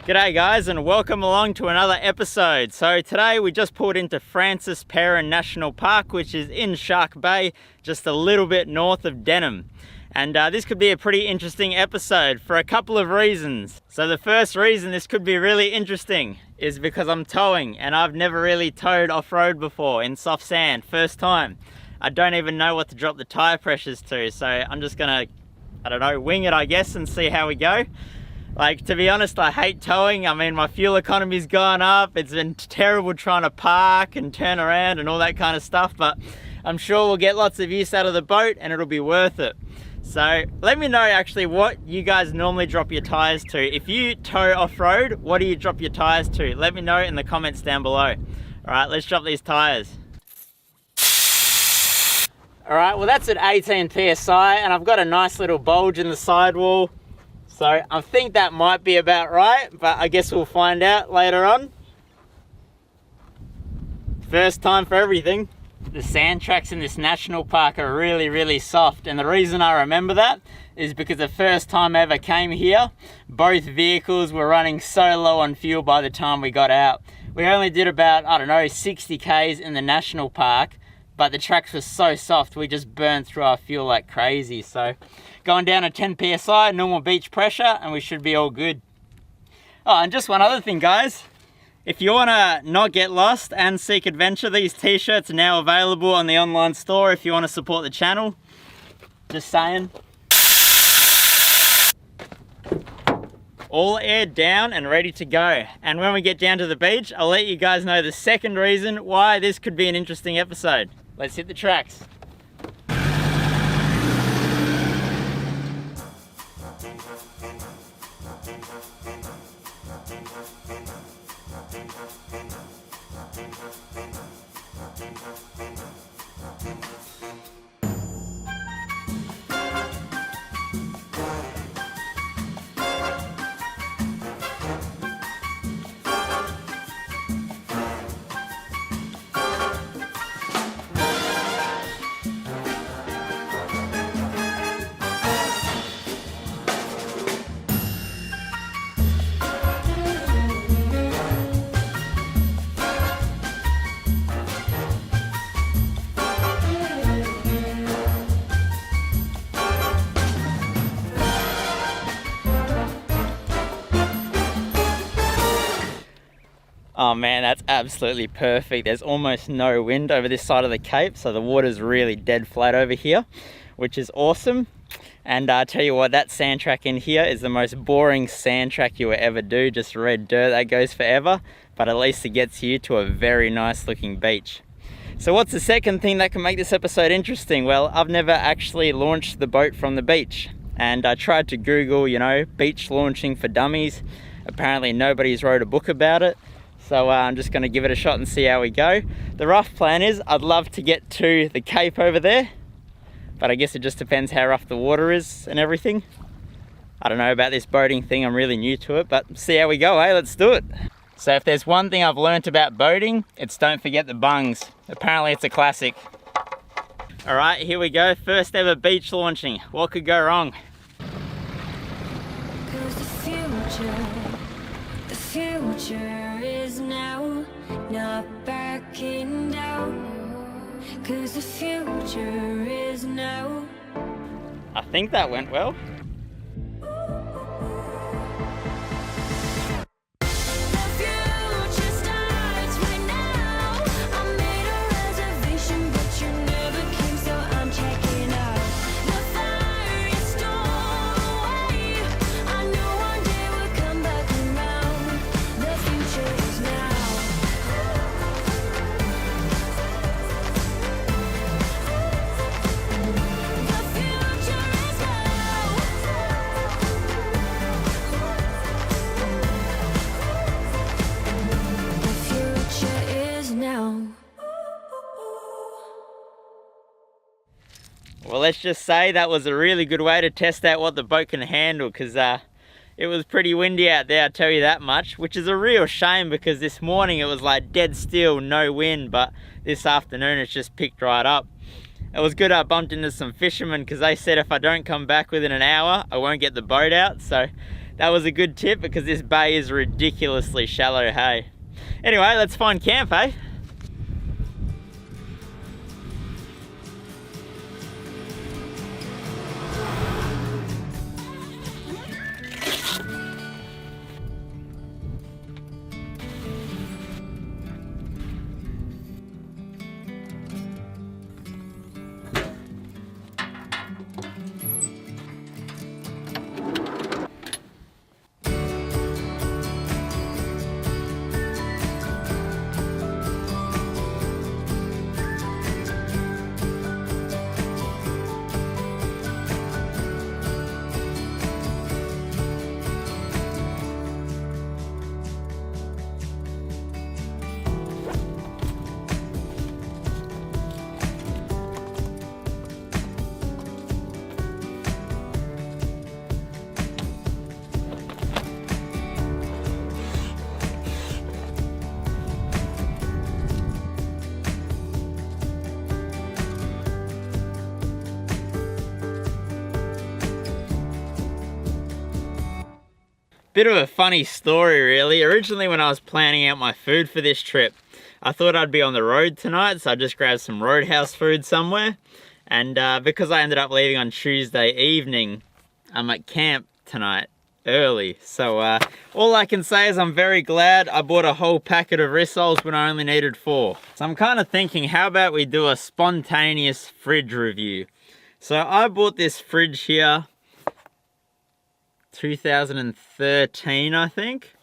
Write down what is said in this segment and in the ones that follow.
G'day guys, and welcome along to another episode. So today we just pulled into Francois Peron National Park, which is in Shark Bay, just a little bit north of Denham. And this could be a pretty interesting episode for a couple of reasons. So the first reason this could be really interesting is because I'm towing, and I've never really towed off-road before in soft sand, first time. I don't even know what to drop the tire pressures to, so I'm just gonna, wing it I guess and see how we go. Like, to be honest, I hate towing. I mean, my fuel economy's gone up. It's been terrible trying to park and turn around and all that kind of stuff, but I'm sure we'll get lots of use out of the boat and it'll be worth it. So let me know actually what you guys normally drop your tires to. If you tow off-road, what do you drop your tires to? Let me know in the comments down below. All right, let's drop these tires. All right, well that's at 18 PSI and I've got a nice little bulge in the sidewall. So I think that might be about right, but I guess we'll find out later on. First time for everything. The sand tracks in this national park are really soft, and the reason I remember that is because the first time I ever came here, both vehicles were running so low on fuel by the time we got out. We only did about, 60 Ks in the national park, but the tracks were so soft we just burned through our fuel like crazy. So going down to 10 PSI, normal beach pressure, and we should be all good. Oh, and just one other thing guys. If you want to not get lost and seek adventure, these t-shirts are now available on the online store if you want to support the channel. Just saying. All aired down and ready to go. And when we get down to the beach, I'll let you guys know the second reason why this could be an interesting episode. Let's hit the tracks. Oh man, that's absolutely perfect. There's almost no wind over this side of the Cape, so the water's really dead flat over here, which is awesome. And I tell you what, that sand track in here is the most boring sand track you will ever do, just red dirt that goes forever, but at least it gets you to a very nice looking beach. So what's the second thing that can make this episode interesting? Well, I've never actually launched the boat from the beach, and I tried to Google, beach launching for dummies. Apparently nobody's wrote a book about it. So I'm just going to give it a shot and see how we go. The rough plan is I'd love to get to the Cape over there, but I guess it just depends how rough the water is and everything. I don't know about this boating thing, I'm really new to it, but see how we go, eh? Let's do it. So if there's one thing I've learnt about boating, it's don't forget the bungs. Apparently it's a classic. All right, here we go. First ever beach launching. What could go wrong? The future is now, not backing down. 'Cause the future is now. I think that went well. Well, let's just say that was a really good way to test out what the boat can handle, because it was pretty windy out there, I'll tell you that much, which is a real shame because this morning it was like dead still, no wind, but this afternoon it's just picked right up. It was good I bumped into some fishermen because they said if I don't come back within an hour, I won't get the boat out, so that was a good tip because this bay is ridiculously shallow, hey. Anyway, let's find camp, eh? Bit of a funny story really. Originally when I was planning out my food for this trip, I thought I'd be on the road tonight, so I just grabbed some roadhouse food somewhere. And because I ended up leaving on Tuesday evening, I'm at camp tonight early. So all I can say is I'm very glad I bought a whole packet of rissoles when I only needed 4. So I'm kind of thinking, how about we do a spontaneous fridge review? So I bought this fridge here 2013, I think.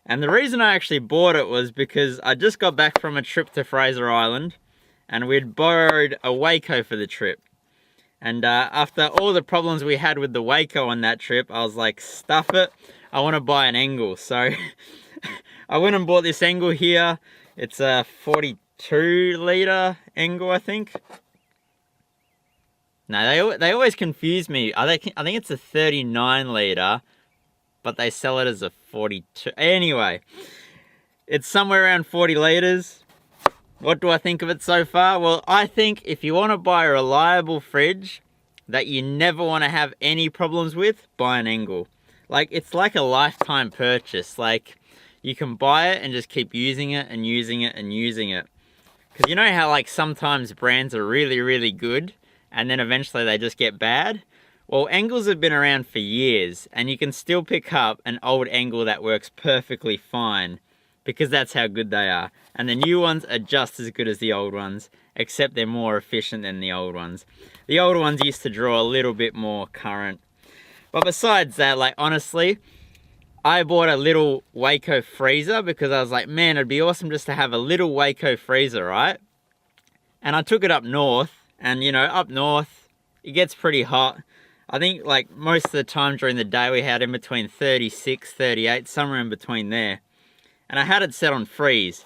And the reason I actually bought it was because I just got back from a trip to Fraser Island and we'd borrowed a Waco for the trip. And after all the problems we had with the Waco on that trip, I was like, stuff it, I want to buy an Engel. So I went and bought this Engel here. It's a 42 litre Engel, I think. No, they always confuse me. I think it's a 39 litre, but they sell it as a 42. Anyway, it's somewhere around 40 litres. What do I think of it so far? Well, I think if you want to buy a reliable fridge that you never want to have any problems with, buy an Engel. Like, it's like a lifetime purchase. Like, you can buy it and just keep using it and using it and using it. Because you know how like sometimes brands are really, really good and then eventually they just get bad? Well, Engels have been around for years and you can still pick up an old Engel that works perfectly fine because that's how good they are. And the new ones are just as good as the old ones, except they're more efficient than the old ones. The old ones used to draw a little bit more current. But besides that, like honestly, I bought a little Waco freezer because I was like, man, it'd be awesome just to have a little Waco freezer, right? And I took it up north. And you know, up north, it gets pretty hot. I think like most of the time during the day we had in between 36, 38, somewhere in between there. And I had it set on freeze.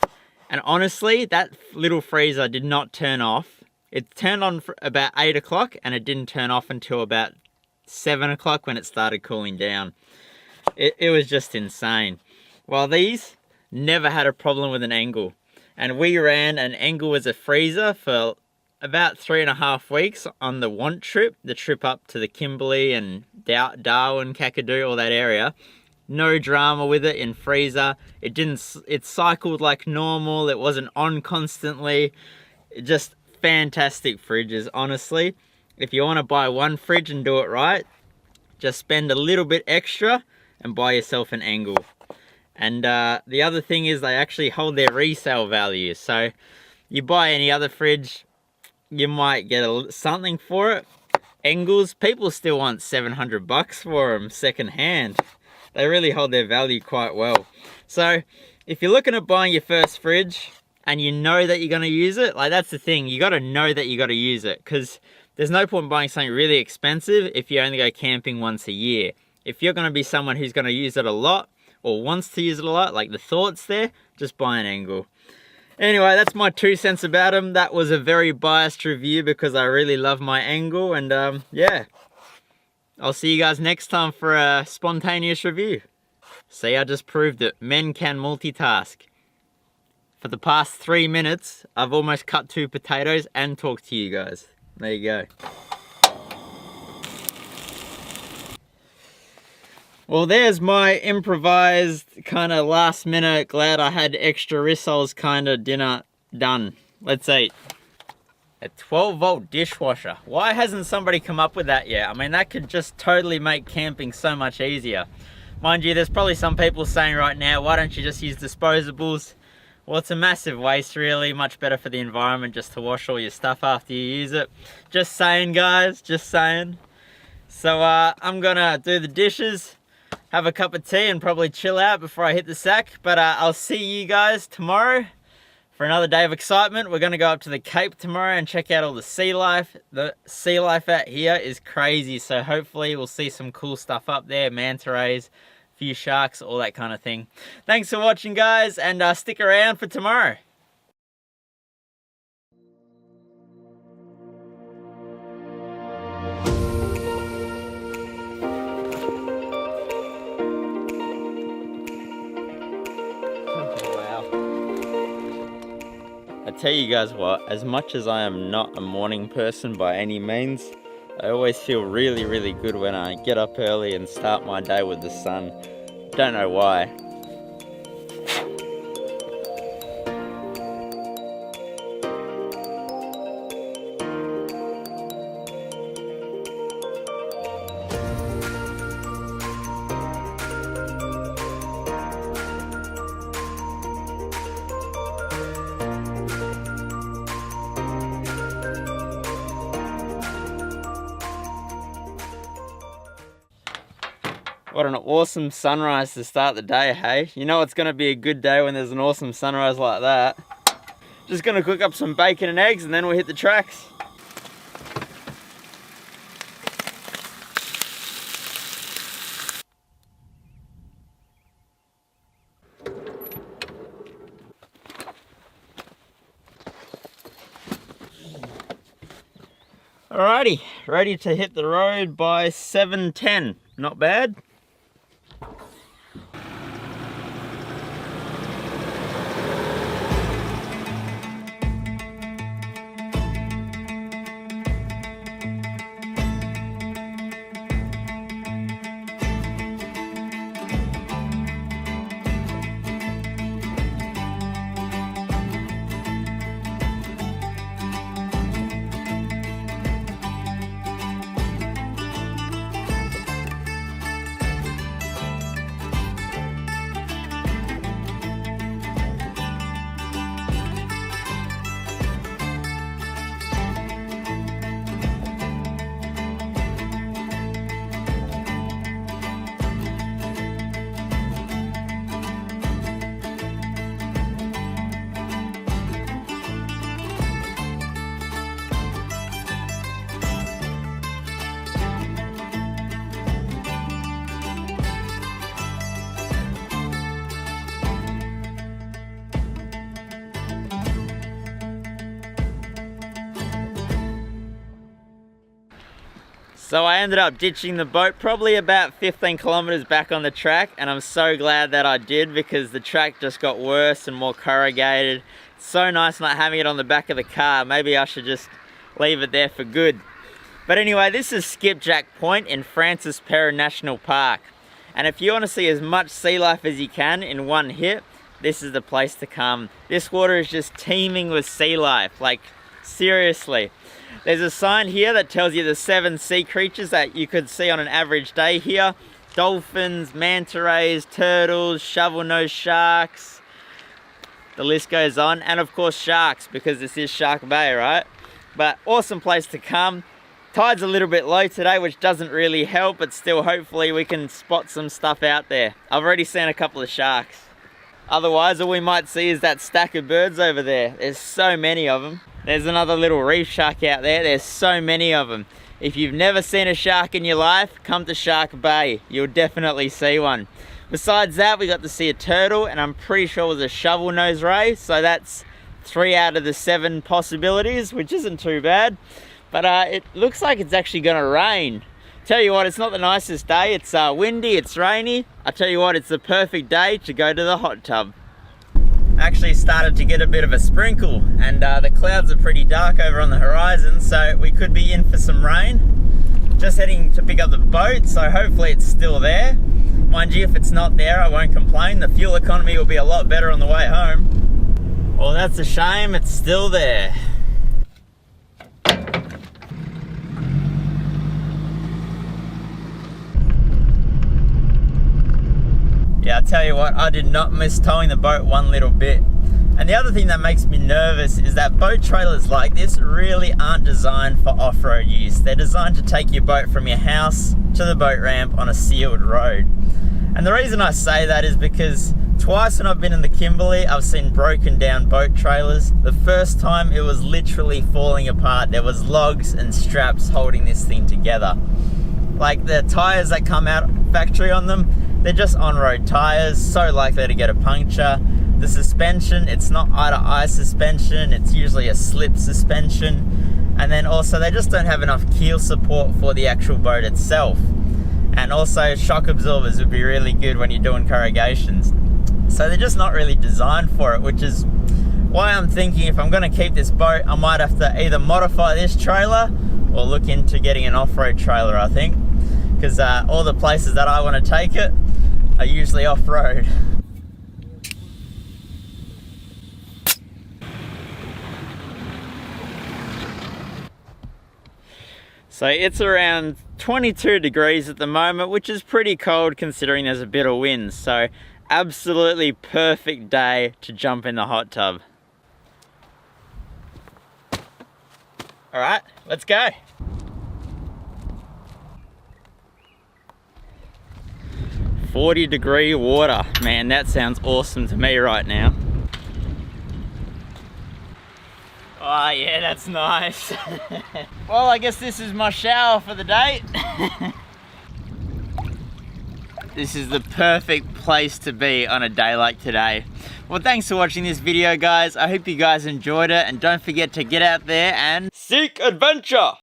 And honestly, that little freezer did not turn off. It turned on for about 8 o'clock and it didn't turn off until about 7 o'clock when it started cooling down. It was just insane. While these never had a problem with an Engel. And we ran an Engel as a freezer for about 3.5 weeks on the Want trip, the trip up to the Kimberley and Darwin, Kakadu, all that area. No drama with it in freezer. It cycled like normal. It wasn't on constantly. Just fantastic fridges, honestly. If you want to buy one fridge and do it right, just spend a little bit extra and buy yourself an Engel. And the other thing is they actually hold their resale value. So you buy any other fridge, you might get something for it. Engels, people still want $700 for them second hand. They really hold their value quite well. So if you're looking at buying your first fridge and you know that you're going to use it, like that's the thing, you got to know that you got to use it, because there's no point buying something really expensive if you only go camping once a year. If you're going to be someone who's going to use it a lot or wants to use it a lot, like the thoughts there, just buy an Engel. Anyway, that's my 2 cents about them. That was a very biased review because I really love my Engel, and yeah. I'll see you guys next time for a spontaneous review. See, I just proved it. Men can multitask. For the past 3 minutes, I've almost cut 2 potatoes and talked to you guys. There you go. Well, there's my improvised kind of last minute, glad I had extra rissoles kind of dinner done. Let's eat. A 12-volt dishwasher. Why hasn't somebody come up with that yet? I mean, that could just totally make camping so much easier. Mind you, there's probably some people saying right now, why don't you just use disposables? Well, it's a massive waste really, much better for the environment just to wash all your stuff after you use it. Just saying, guys, just saying. So I'm gonna do the dishes, have a cup of tea and probably chill out before I hit the sack. But I'll see you guys tomorrow for another day of excitement. We're gonna go up to the Cape tomorrow and check out all the sea life. The sea life out here is crazy, so hopefully we'll see some cool stuff up there, manta rays, few sharks, all that kind of thing. Thanks for watching, guys, and stick around for tomorrow. I tell you guys what, as much as I am not a morning person by any means, I always feel really, really good when I get up early and start my day with the sun. Don't know why. What an awesome sunrise to start the day, hey? You know it's gonna be a good day when there's an awesome sunrise like that. Just gonna cook up some bacon and eggs and then we'll hit the tracks. Alrighty, ready to hit the road by 7:10. Not bad. So I ended up ditching the boat probably about 15 kilometers back on the track, and I'm so glad that I did because the track just got worse and more corrugated. It's so nice not having it on the back of the car. Maybe I should just leave it there for good. But anyway, this is Skipjack Point in Francois Peron National Park. And if you want to see as much sea life as you can in one hit, this is the place to come. This water is just teeming with sea life, like seriously. There's a sign here that tells you the 7 sea creatures that you could see on an average day here. Dolphins, manta rays, turtles, shovel-nosed sharks. The list goes on. And of course sharks, because this is Shark Bay, right? But awesome place to come. Tide's a little bit low today, which doesn't really help, but still hopefully we can spot some stuff out there. I've already seen a couple of sharks. Otherwise, all we might see is that stack of birds over there. There's so many of them. There's another little reef shark out there. There's so many of them. If you've never seen a shark in your life, come to Shark Bay. You'll definitely see one. Besides that, we got to see a turtle, and I'm pretty sure it was a shovel-nosed ray. So that's 3 out of the 7 possibilities, which isn't too bad. But it looks like it's actually gonna rain. Tell you what, it's not the nicest day. It's windy, it's rainy. I tell you what, it's the perfect day to go to the hot tub. Actually started to get a bit of a sprinkle, and the clouds are pretty dark over on the horizon, so we could be in for some rain. Just heading to pick up the boat, so hopefully it's still there. Mind you, if it's not there, I won't complain. The fuel economy will be a lot better on the way home. Well, that's a shame, it's still there. Yeah, I tell you what, I did not miss towing the boat one little bit. And the other thing that makes me nervous is that boat trailers like this really aren't designed for off-road use. They're designed to take your boat from your house to the boat ramp on a sealed road. And the reason I say that is because twice when I've been in the Kimberley, I've seen broken down boat trailers. The first time it was literally falling apart. There was logs and straps holding this thing together. Like the tires that come out factory on them, they're just on-road tires, so likely to get a puncture. The suspension, it's not eye-to-eye suspension, it's usually a slip suspension. And then also they just don't have enough keel support for the actual boat itself. And also shock absorbers would be really good when you're doing corrugations. So they're just not really designed for it, which is why I'm thinking if I'm gonna keep this boat, I might have to either modify this trailer or look into getting an off-road trailer, I think. Because all the places that I want to take it are usually off-road. So it's around 22 degrees at the moment, which is pretty cold considering there's a bit of wind. So absolutely perfect day to jump in the hot tub. All right, let's go. "40-degree water." Man, that sounds awesome to me right now. Oh yeah, that's nice. Well, I guess this is my shower for the day. This is the perfect place to be on a day like today. Well, thanks for watching this video, guys. I hope you guys enjoyed it, and don't forget to get out there and seek adventure.